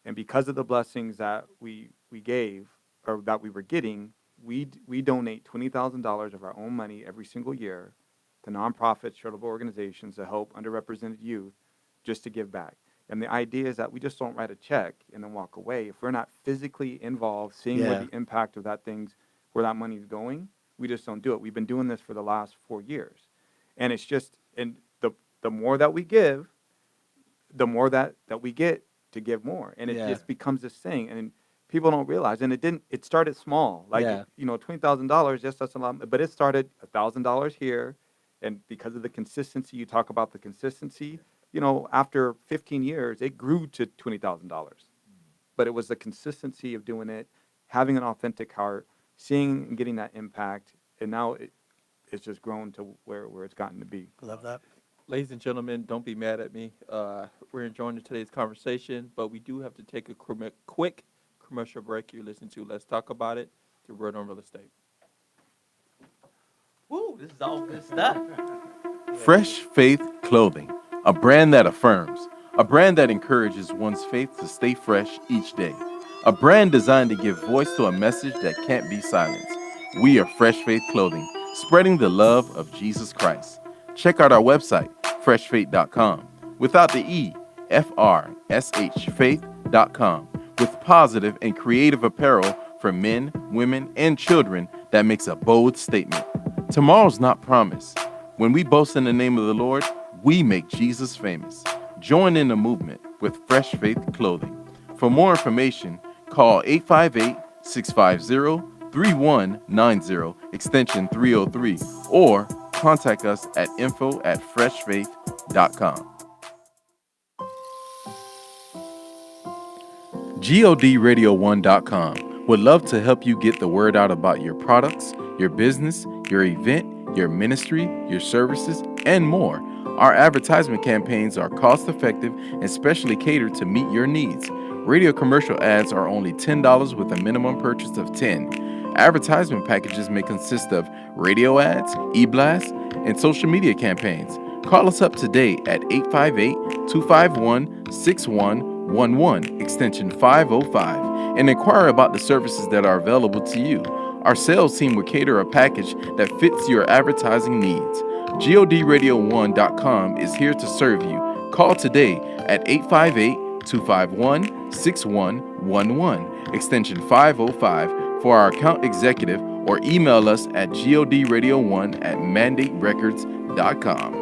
And because of the blessings that we gave or that we were getting, we donate $20,000 of our own money every single year to nonprofits, charitable organizations to help underrepresented youth, just to give back. And the idea is that we just don't write a check and then walk away. If we're not physically involved, seeing where
Yeah.
the impact of where that money is going, we just don't do it. We've been doing this for the last 4 years. And it's just, and the more that we give, the more that we get to give more. And it
Yeah.
just becomes this thing. And people don't realize, and it started small. Like,
Yeah.
$20,000, yes, that's a lot, but it started $1,000 here. And because of the consistency, you talk about the consistency, after 15 years, it grew to $20,000. But it was the consistency of doing it, having an authentic heart, seeing and getting that impact. And now it's just grown to where it's gotten to be.
Love that.
Ladies and gentlemen, don't be mad at me. We're enjoying today's conversation, but we do have to take a quick commercial break. You're listening to Let's Talk About It, the Word on Real Estate.
Woo, this is all good stuff.
Fresh Faith Clothing, a brand that affirms, a brand that encourages one's faith to stay fresh each day, a brand designed to give voice to a message that can't be silenced. We are Fresh Faith Clothing, spreading the love of Jesus Christ. Check out our website, freshfaith.com, without the E, FRSH, faith.com, with positive and creative apparel for men, women, and children that makes a bold statement. Tomorrow's not promised. When we boast in the name of the Lord, we make Jesus famous. Join in the movement with Fresh Faith Clothing. For more information, call 858-650-3190, extension 303, or contact us at info@freshfaith.com. GODradio1.com would love to help you get the word out about your products, your business, your event, your ministry, your services, and more. Our advertisement campaigns are cost-effective and specially catered to meet your needs. Radio commercial ads are only $10 with a minimum purchase of $10. Advertisement packages may consist of radio ads, e-blasts, and social media campaigns. Call us up today at 858-251-6111, extension 505, and inquire about the services that are available to you. Our sales team will cater a package that fits your advertising needs. GODradio1.com is here to serve you. Call today at 858-251-6111, extension 505 for our account executive, or email us at godradio1@mandaterecords.com.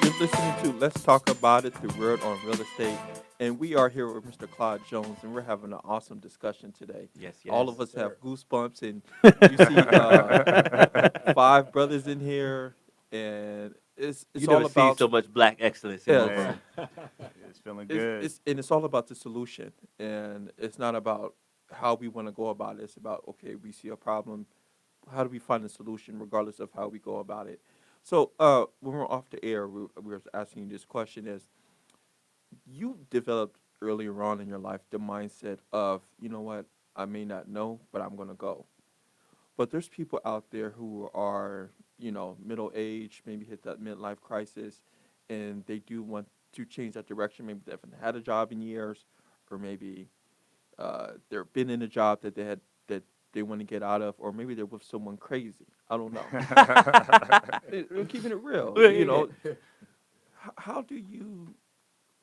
You're listening to Let's Talk About It, the Word on Real Estate. And we are here with Mr. Claude Jones, and we're having an awesome discussion today.
Yes,
All
yes,
of us
sir.
have goosebumps, and you see 5 brothers in here, and it's
You
all
never see
about
so much black excellence in
Yeah.
the room.
It's feeling good.
it's all about the solution, and it's not about how we want to go about it. It's about, okay, we see a problem, how do we find a solution, regardless of how we go about it. So when we're off the air, we were asking you this question: is you developed earlier on in your life the mindset of, you know what, I may not know, but I'm going to go. But there's people out there who are, middle age, maybe hit that midlife crisis, and they do want to change that direction. Maybe they haven't had a job in years, or maybe they've been in a job that they want to get out of, or maybe they're with someone crazy. I don't know. I'm keeping it real. How do you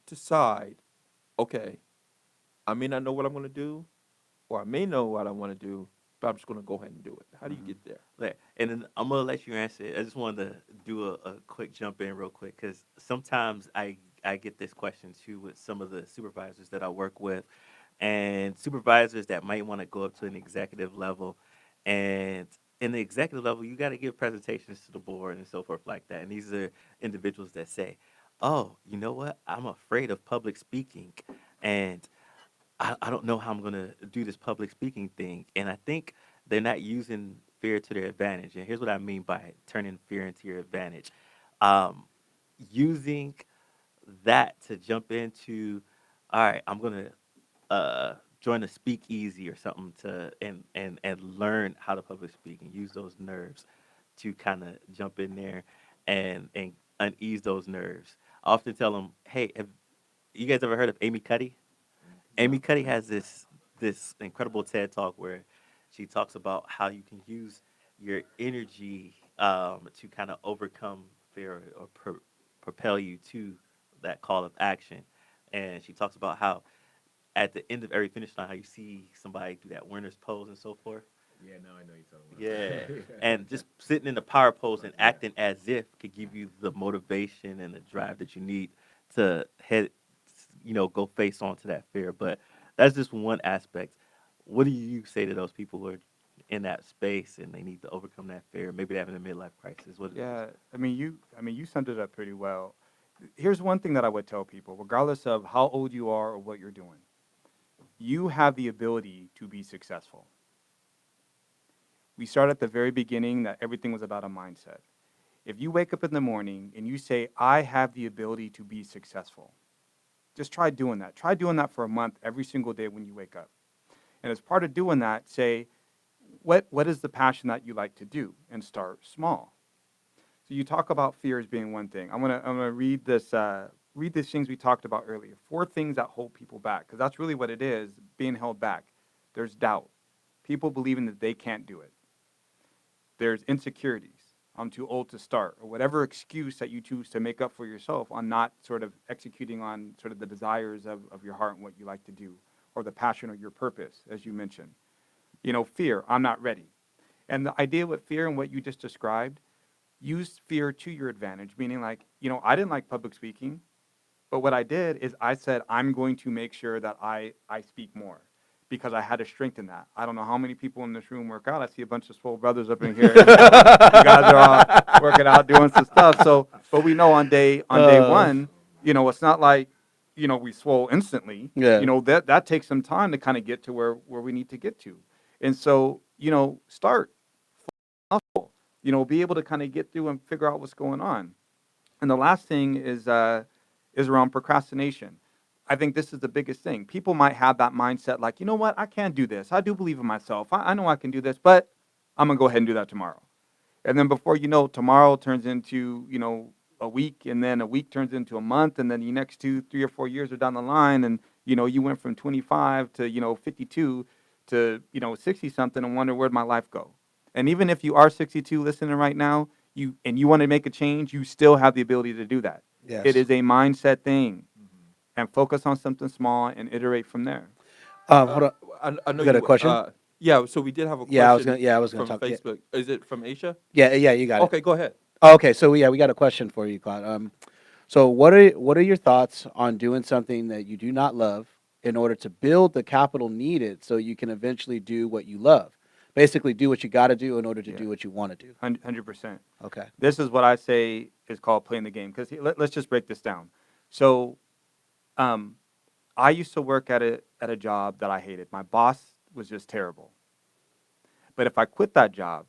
decide, okay, I may not know what I'm going to do, or I may know what I want to do, but I'm just going to go ahead and do it? How do you get there?
Right. And then I'm gonna let you answer it. I just wanted to do a quick jump in real quick, because sometimes I get this question too with some of the supervisors that I work with, and supervisors that might want to go up to an executive level. And in the executive level, you got to give presentations to the board and so forth like that. And these are individuals that say, oh, you know what? I'm afraid of public speaking, and I don't know how I'm going to do this public speaking thing. And I think they're not using fear to their advantage. And here's what I mean by turning fear into your advantage. Using that to jump into, all right, I'm going to join a speakeasy or something and learn how to public speak and use those nerves to kind of jump in there and unease those nerves. I often tell them, hey, have you guys ever heard of Amy Cuddy? Amy Cuddy has this incredible TED talk where she talks about how you can use your energy to kind of overcome fear or propel you to that call of action. And she talks about how at the end of every finish line, how you see somebody do that winner's pose and so forth.
Yeah, now I know you're talking
Yeah,
about.
and just sitting in the power pose and acting as if could give you the motivation and the drive that you need to go face on to that fear. But that's just one aspect. What do you say to those people who are in that space and they need to overcome that fear? Maybe they're having a midlife crisis. What?
Yeah, you summed it up pretty well. Here's one thing that I would tell people, regardless of how old you are or what you're doing. You have the ability to be successful. We start at the very beginning that everything was about a mindset. If you wake up in the morning and you say, I have the ability to be successful, just try doing that. Try doing that for a month every single day when you wake up. And as part of doing that, say, what is the passion that you like to do? And start small. So you talk about fear as being one thing. I'm gonna read these things we talked about earlier. 4 things that hold people back, because that's really what it is, being held back. There's doubt. People believing that they can't do it. There's insecurities. I'm too old to start, or whatever excuse that you choose to make up for yourself on not sort of executing on sort of the desires of your heart and what you like to do, or the passion or your purpose, as you mentioned. Fear, I'm not ready. And the idea with fear and what you just described, use fear to your advantage, meaning like, I didn't like public speaking, but what I did is I said, I'm going to make sure that I speak more, because I had to strengthen that. I don't know how many people in this room work out. I see a bunch of swole brothers up in here. You guys are all working out, doing some stuff. So, but we know on day one, it's not like, we swole instantly.
Yeah.
That takes some time to kind of get to where we need to get to. And so, start, muscle, be able to kind of get through and figure out what's going on. And the last thing is around procrastination. I think this is the biggest thing. People might have that mindset like, you know what, I can do this. I do believe in myself. I know I can do this, but I'm going to go ahead and do that tomorrow. And then before you know, tomorrow turns into, a week, and then a week turns into a month, and then the next 2, 3, or 4 years are down the line, and, you went from 25 to, 52 to, 60-something and wonder, where'd my life go? And even if you are 62 listening right now, you want to make a change, you still have the ability to do that.
Yes.
It is a mindset thing. And focus on something small and iterate from there.
Hold on.
I know
You got a question?
Yeah, so we did have a question.
Yeah, I was gonna
from
talk. Yeah.
Facebook. Is it from Asia?
Yeah, you got it.
Okay, go ahead.
Oh, okay, so we got a question for you, Claude. So what are your thoughts on doing something that you do not love in order to build the capital needed so you can eventually do what you love? Basically, do what you got to do in order to do what you want to do.
100%.
Okay.
This is what I say is called playing the game. Because let's just break this down. So, I used to work at a job that I hated. My boss was just terrible. But if I quit that job,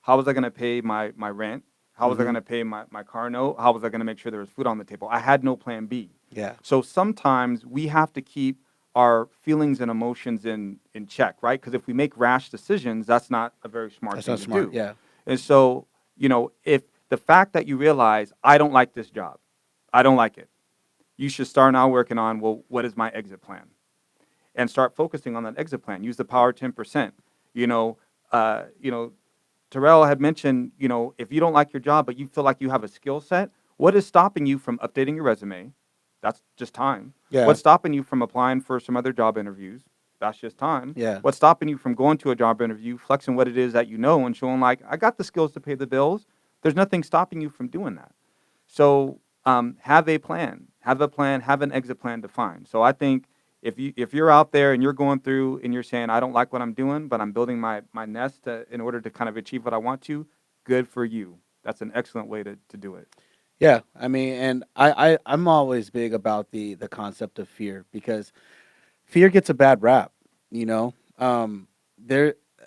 how was I going to pay my rent? How was I going to pay my car note? How was I going to make sure there was food on the table? I had no plan B.
Yeah.
So sometimes we have to keep our feelings and emotions in check, right? Because if we make rash decisions, that's not a very smart thing to do.
Yeah.
And so, if the fact that you realize, I don't like this job, I don't like it, you should start now working on, well, what is my exit plan? And start focusing on that exit plan. Use the power 10%. Terrell had mentioned, if you don't like your job, but you feel like you have a skill set, what is stopping you from updating your resume? That's just time.
Yeah.
What's stopping you from applying for some other job interviews? That's just time.
Yeah.
What's stopping you from going to a job interview, flexing what it is that you know, and showing like, I got the skills to pay the bills? There's nothing stopping you from doing that. So have a plan. Have an exit plan defined. So I think if you're out there and you're going through and you're saying, I don't like what I'm doing, but I'm building my nest in order to kind of achieve what I want to, good for you. That's an excellent way to do it.
Yeah, I mean, and I'm always big about the concept of fear, because fear gets a bad rap,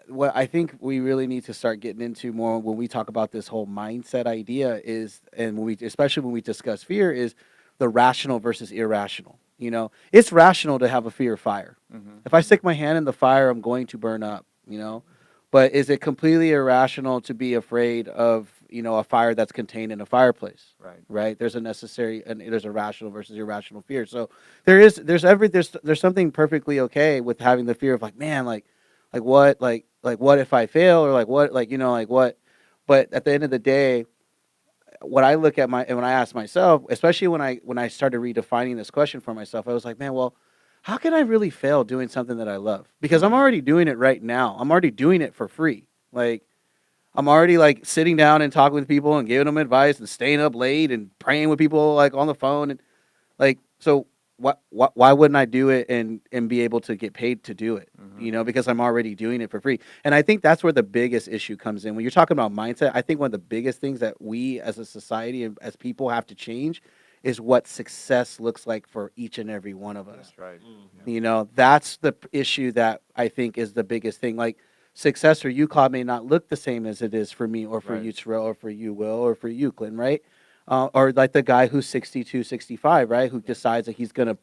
what I think we really need to start getting into more when we talk about this whole mindset idea is, and especially when we discuss fear, is the rational versus irrational. It's rational to have a fear of fire.
Mm-hmm.
If I stick my hand in the fire, I'm going to burn up, but is it completely irrational to be afraid of, a fire that's contained in a fireplace.
Right.
Right. There's a necessary and there's a rational versus irrational fear. So there's something perfectly okay with having the fear of like, man, like what if I fail, or like what, like, like what. But at the end of the day, what I look at and when I ask myself, especially when I started redefining this question for myself, I was like, man, well, how can I really fail doing something that I love? Because I'm already doing it right now. I'm already doing it for free. Like, I'm already like sitting down and talking with people and giving them advice and staying up late and praying with people like on the phone, and like, so why wouldn't I do it and be able to get paid to do it? Because I'm already doing it for free. And I think that's where the biggest issue comes in. When you're talking about mindset, I think one of the biggest things that we as a society and as people have to change is what success looks like for each and every one of us.
That's right.
That's the issue that I think is the biggest thing. Like, success for you, Claude, may not look the same as it is for me, or for
Right.
you, Terrell, or for you, Will, or for you, Clinton, right? Or like the guy who's 62, 65, right? Who decides that he's going to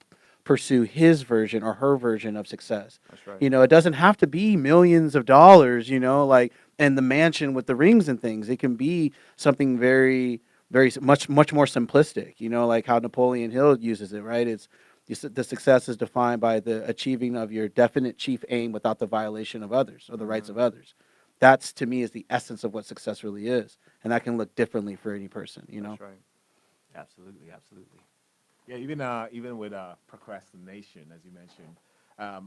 pursue his version or her version of success.
That's right.
It doesn't have to be millions of dollars, like, and the mansion with the rings and things. It can be something very, very much more simplistic, like how Napoleon Hill uses it, right? It's the success is defined by the achieving of your definite chief aim without the violation of others or the rights of others. That's, to me, is the essence of what success really is, and that can look differently for any person.
That's right.
Absolutely, absolutely.
Yeah, even with procrastination, as you mentioned, the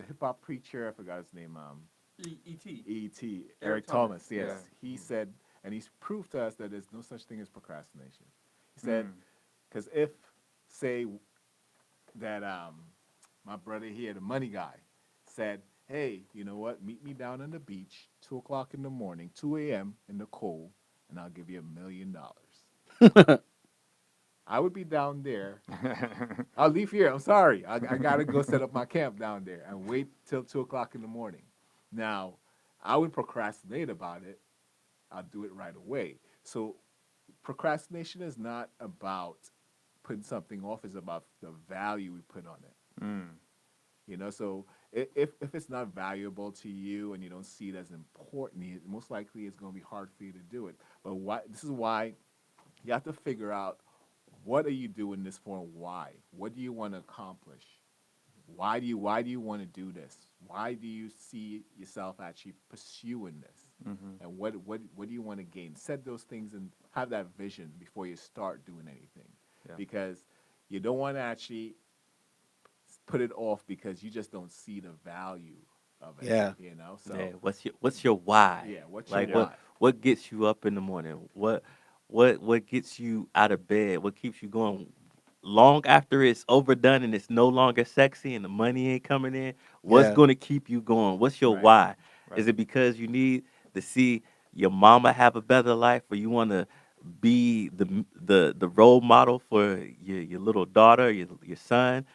hip hop preacher, I forgot his name,
E.T.
E.T.
Eric
Eric
Thomas,
Thomas. Yes,
yeah.
he said, and he's proved to us that there's no such thing as procrastination. He said, because if say that my brother here, the money guy, said, hey, you know what? Meet me down on the beach, 2 o'clock in the morning, 2 a.m. in the cold, and I'll give you $1 million. I would be down there. I'll leave here. I'm sorry. I got to go set up my camp down there and wait till 2 o'clock in the morning. Now, I would procrastinate about it. I'll do it right away. So procrastination is not about putting something off. It's about the value we put on it. So if it's not valuable to you and you don't see it as important, most likely it's going to be hard for you to do it. But this is why you have to figure out, what are you doing this for, and why? What do you want to accomplish? Why do you want to do this? Why do you see yourself actually pursuing this? And what do you want to gain? Set those things and have that vision before you start doing anything.
Yeah.
Because you don't want to actually put it off because you just don't see the value of it.
Yeah.
So
Yeah, what's your why?
yeah, what's
Like
your why?
what gets you up in the morning? What gets you out of bed? What keeps you going long after it's overdone and it's no longer sexy and the money ain't coming in? What's
Yeah.
going to keep you going? What's your
Right.
why?
Right.
Is it because you need to see your mama have a better life, or you want to be the role model for your little daughter, your son?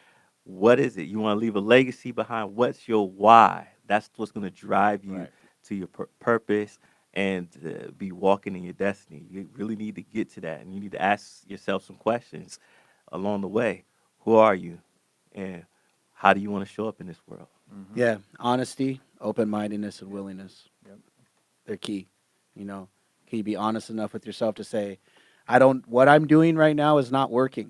What is it? You want to leave a legacy behind? What's your why? That's what's going to drive you
Right.
to your purpose and be walking in your destiny. You really need to get to that, and you need to ask yourself some questions along the way. Who are you, and how do you want to show up in this world?
Yeah, honesty, open-mindedness, and willingness.
Yep.
They're key. Can you be honest enough with yourself to say, what I'm doing right now is not working.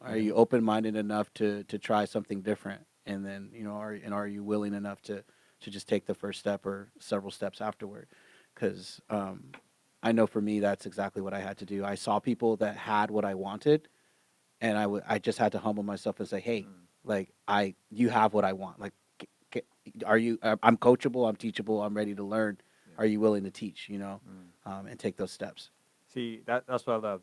Are you open-minded enough to try something different? And then, are you willing enough to just take the first step or several steps afterward? Because I know for me, that's exactly what I had to do. I saw people that had what I wanted, and I just had to humble myself and say, hey, like, you have what I want. Like, I'm coachable, I'm teachable, I'm ready to learn. Are you willing to teach, and take those steps?
See, that's what I love.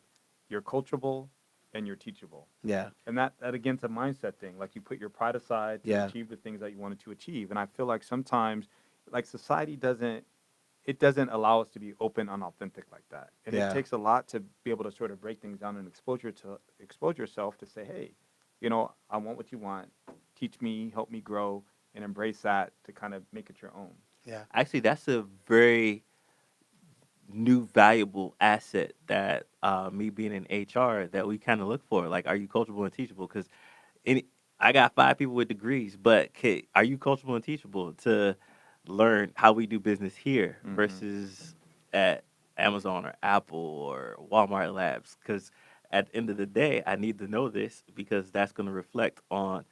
You're coachable and you're teachable.
Yeah.
And that again's a mindset thing. Like, you put your pride aside to
Yeah.
achieve the things that you wanted to achieve. And I feel like sometimes, like, society doesn't allow us to be open and authentic like that. And
Yeah.
it takes a lot to be able to sort of break things down and expose yourself to say, hey, I want what you want. Teach me, help me grow, and embrace that to kind of make it your own.
Yeah.
Actually, that's a very new valuable asset that me being in HR that we kind of look for. Like, are you coachable and teachable? Because I got 5 people with degrees, but are you coachable and teachable to learn how we do business here versus at Amazon or Apple or Walmart Labs, because at the end of the day, I need to know this because that's going to reflect on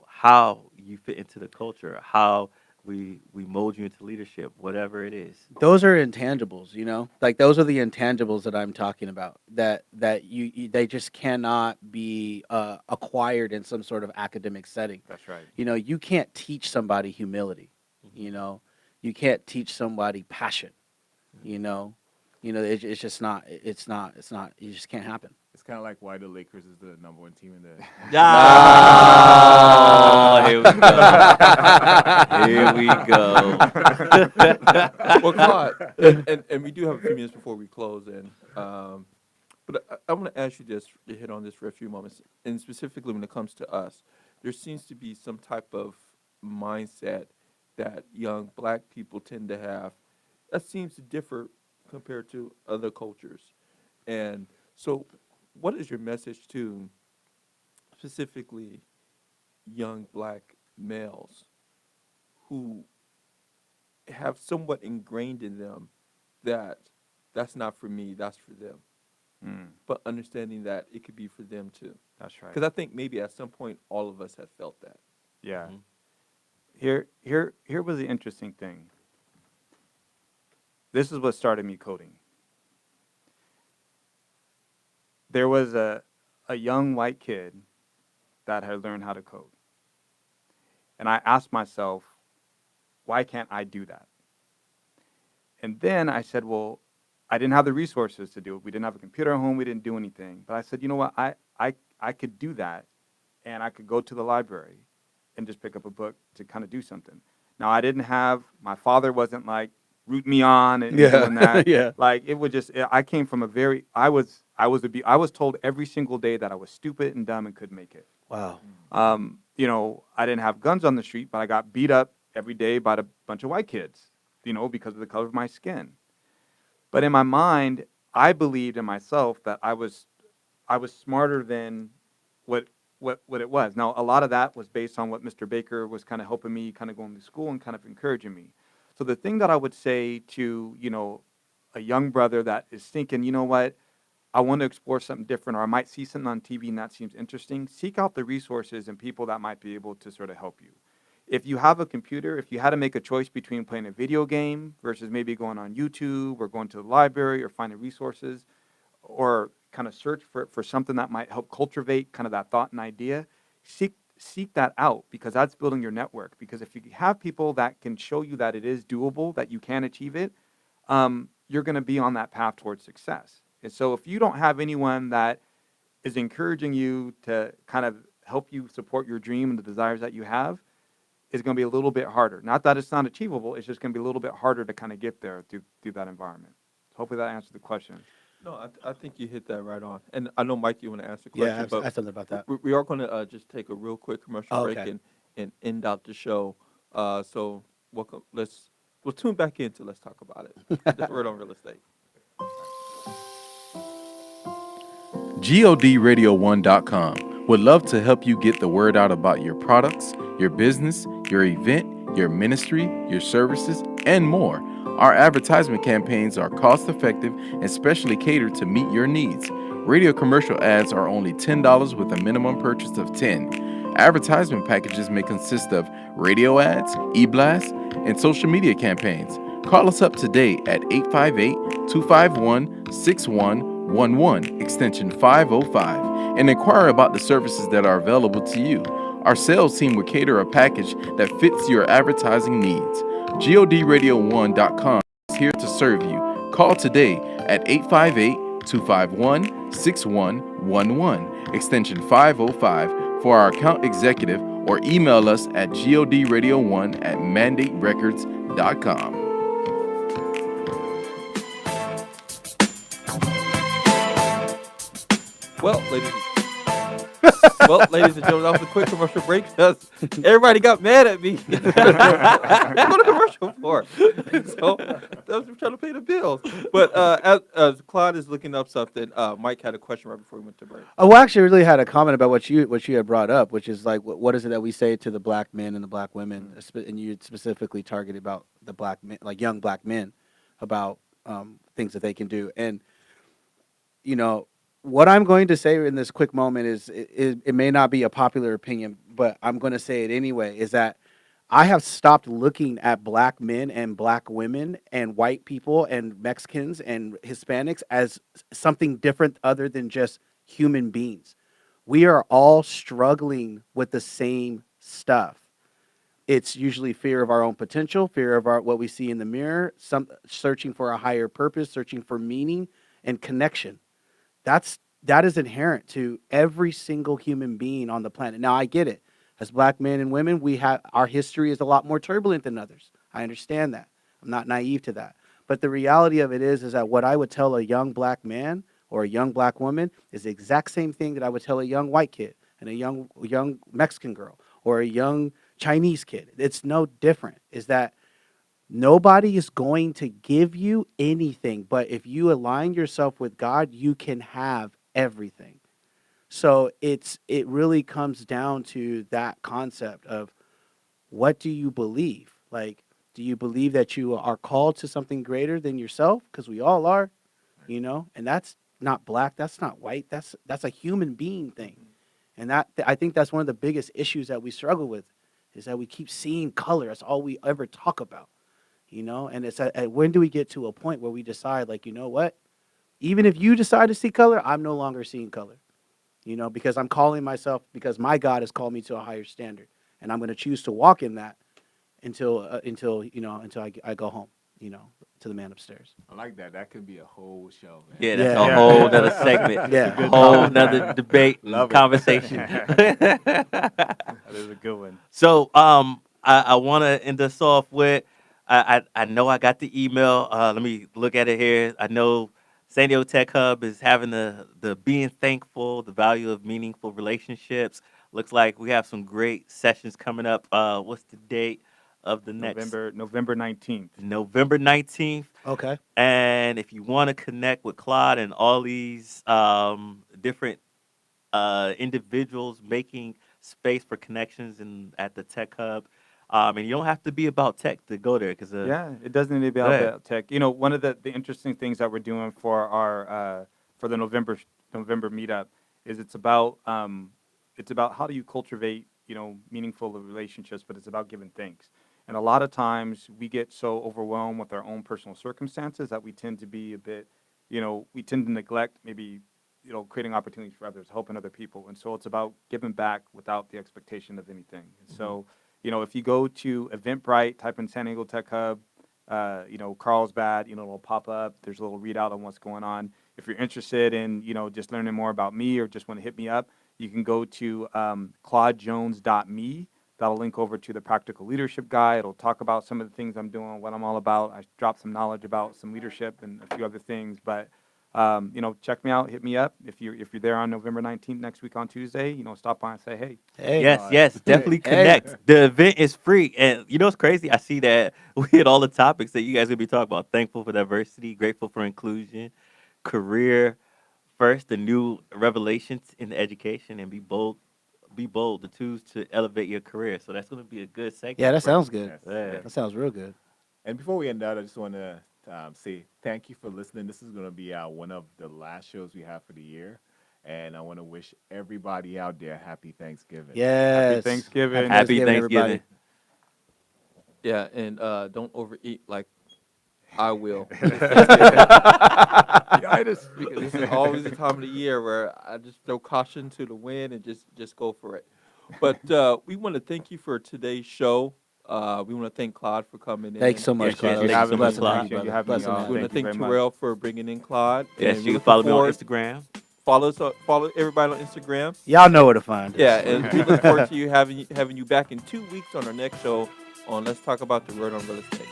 how you fit into the culture, how we mold you into leadership, whatever it is.
Those are intangibles, like those are the intangibles that I'm talking about. That they just cannot be acquired in some sort of academic setting.
That's right.
You can't teach somebody humility. You can't teach somebody passion. It's just not. It's not. It just can't happen.
It's kind of like why the Lakers is the #1 team in the.
Ah, here we go. Here we go.
Well, Claude, and we do have a few minutes before we close, but I want to ask you this, to hit on this for a few moments, and specifically when it comes to us, there seems to be some type of mindset that young black people tend to have that seems to differ compared to other cultures. And so, what is your message to specifically young black males who have somewhat ingrained in them that that's not for me, that's for them, but understanding that it could be for them too?
That's right.
Because I think maybe at some point all of us have felt that.
Yeah.
Mhm.
Here was the interesting thing. This is what started me coding. There was a young white kid that had learned how to code. And I asked myself, why can't I do that? And then I said, well, I didn't have the resources to do it. We didn't have a computer at home. We didn't do anything. But I said, you know what? I could do that, and I could go to the library and just pick up a book to kind of do something. Now, I didn't have, my father wasn't like, root me on and doing that.
Yeah.
Like, it would just, I came from a very, I was told every single day that I was stupid and dumb and couldn't make it.
Wow.
I didn't have guns on the street, but I got beat up every day by a bunch of white kids, because of the color of my skin. But in my mind, I believed in myself that I was smarter than what it was. Now, a lot of that was based on what Mr. Baker was kind of helping me, kind of going to school and kind of encouraging me. So the thing that I would say to, a young brother that is thinking, you know what, I want to explore something different, or I might see something on TV and that seems interesting, seek out the resources and people that might be able to sort of help you. If you have a computer, if you had to make a choice between playing a video game versus maybe going on YouTube or going to the library or finding resources or kind of search for something that might help cultivate kind of that thought and idea, seek that out, because that's building your network. Because if you have people that can show you that it is doable, that you can achieve it, you're going to be on that path towards success. And so if you don't have anyone that is encouraging you to kind of help you support your dream and the desires that you have, it's going to be a little bit harder. Not that it's not achievable, it's just going to be a little bit harder to kind of get there through that environment. So hopefully that answered the question.
No, I think you hit that right on. And I know, Mike, you want to ask a
Yeah,
question,
I have
but
something about that.
we are going to just take a real quick commercial break
Okay.
and end out the show. So welcome. We'll tune back in to Let's Talk About It. This Word on Real Estate.
GODRadio1.com would love to help you get the word out about your products, your business, your event, your ministry, your services, and more. Our advertisement campaigns are cost effective and specially catered to meet your needs. Radio commercial ads are only $10 with a minimum purchase of $10. Advertisement packages may consist of radio ads, e-blasts, and social media campaigns. Call us up today at 858-251-6111, extension 505, and inquire about the services that are available to you. Our sales team will cater a package that fits your advertising needs. GODRadio1.com is here to serve you. Call today at 858-251-6111, extension 505 for our account executive, or email us at godradio1@mandaterecords.com.
Well, ladies and gentlemen, that was a quick commercial break because everybody got mad at me. What a commercial for? So that was trying to pay the bills. But as Claude is looking up something, Mike had a question right before we went to break.
Oh, well, actually, really had a comment about what you had brought up, which is like, what is it that we say to the black men and the black women, and you specifically targeted about the black men, like young black men, about things that they can do. And what I'm going to say in this quick moment is it may not be a popular opinion, but I'm going to say it anyway. Is that I have stopped looking at black men and black women and white people and Mexicans and Hispanics as something different other than just human beings. We are all struggling with the same stuff. It's usually fear of our own potential, fear of what we see in the mirror, searching for a higher purpose, searching for meaning and connection. That is inherent to every single human being on the planet. Now, I get it. As black men and women, our history is a lot more turbulent than others. I understand that. I'm not naive to that. But the reality of it is that what I would tell a young black man or a young black woman is the exact same thing that I would tell a young white kid and a young Mexican girl or a young Chinese kid. It's no different. Is that nobody is going to give you anything, but if you align yourself with God, you can have everything. So it really comes down to that concept of, what do you believe? Like, do you believe that you are called to something greater than yourself? Because we all are, and that's not black, that's not white, that's a human being thing. And I think that's one of the biggest issues that we struggle with, is that we keep seeing color. That's all we ever talk about, and it's when do we get to a point where we decide, like, you know what? Even if you decide to see color, I'm no longer seeing color. Because I'm calling myself, because my God has called me to a higher standard, and I'm going to choose to walk in that until I go home, to the man upstairs.
I like that. That could be a whole show, man.
Yeah, that's
Yeah.
a whole nother segment.
Yeah.
A whole nother debate,
Love it.
conversation.
That is a good one.
So, I want to end us off with, I know I got the email. Let me look at it here. I know San Diego Tech Hub is having the being thankful, the value of meaningful relationships. Looks like we have some great sessions coming up. What's the date of the next?
November 19th.
November 19th.
Okay.
And if you want to connect with Claude and all these different individuals making space for connections at the Tech Hub, and you don't have to be about tech to go there, because
Yeah, it doesn't need to be
Go ahead.
about tech. One of the interesting things that we're doing for our for the November meetup is it's about how do you cultivate meaningful relationships, but it's about giving thanks. And a lot of times we get so overwhelmed with our own personal circumstances that we tend to be a bit, we tend to neglect maybe creating opportunities for others, helping other people. And so it's about giving back without the expectation of anything. And so if you go to Eventbrite, type in San Diego Tech Hub, Carlsbad, it'll pop up. There's a little readout on what's going on. If you're interested in, just learning more about me or just want to hit me up, you can go to claudejones.me. That'll link over to the Practical Leadership Guide. It'll talk about some of the things I'm doing, what I'm all about. I drop some knowledge about some leadership and a few other things. But check me out, hit me up. If you're there on November 19th next week on Tuesday, stop by and say hey.
Hey.
Yes, definitely connect. The event is free. And what's crazy? I see that we hit all the topics that you guys are going to be talking about. Thankful for diversity, grateful for inclusion, career first, the new revelations in education, and be bold, the tools to elevate your career. So that's going to be a good segment.
Yeah, that sounds good.
Yeah.
That sounds real good.
And before we end out, I just want to say thank you for listening. This is going to be one of the last shows we have for the year. And I want to wish everybody out there happy Thanksgiving.
Yes.
Happy Thanksgiving.
Happy
everybody.
Thanksgiving.
Yeah, and don't overeat like I will. Because this is always the time of the year where I just throw caution to the wind and just go for it. But we want to thank you for today's show. We want to thank Claude for coming in.
Thanks so much,
Yes,
Claude.
yes,
That
yes.
was
Thank you so much,
blessing
Claude.
having you,
You
brother.
having me
Blessing
on.
We
having
want
you.
to
Thank you
thank
very much.
Terrell for bringing in Claude.
Yes,
And
you
we
can follow
look
me on
forward-
Instagram.
Follow everybody on Instagram.
Y'all know where to find us.
Yeah, and we look forward to you having you back in 2 weeks on our next show on Let's Talk About the Word on Real Estate.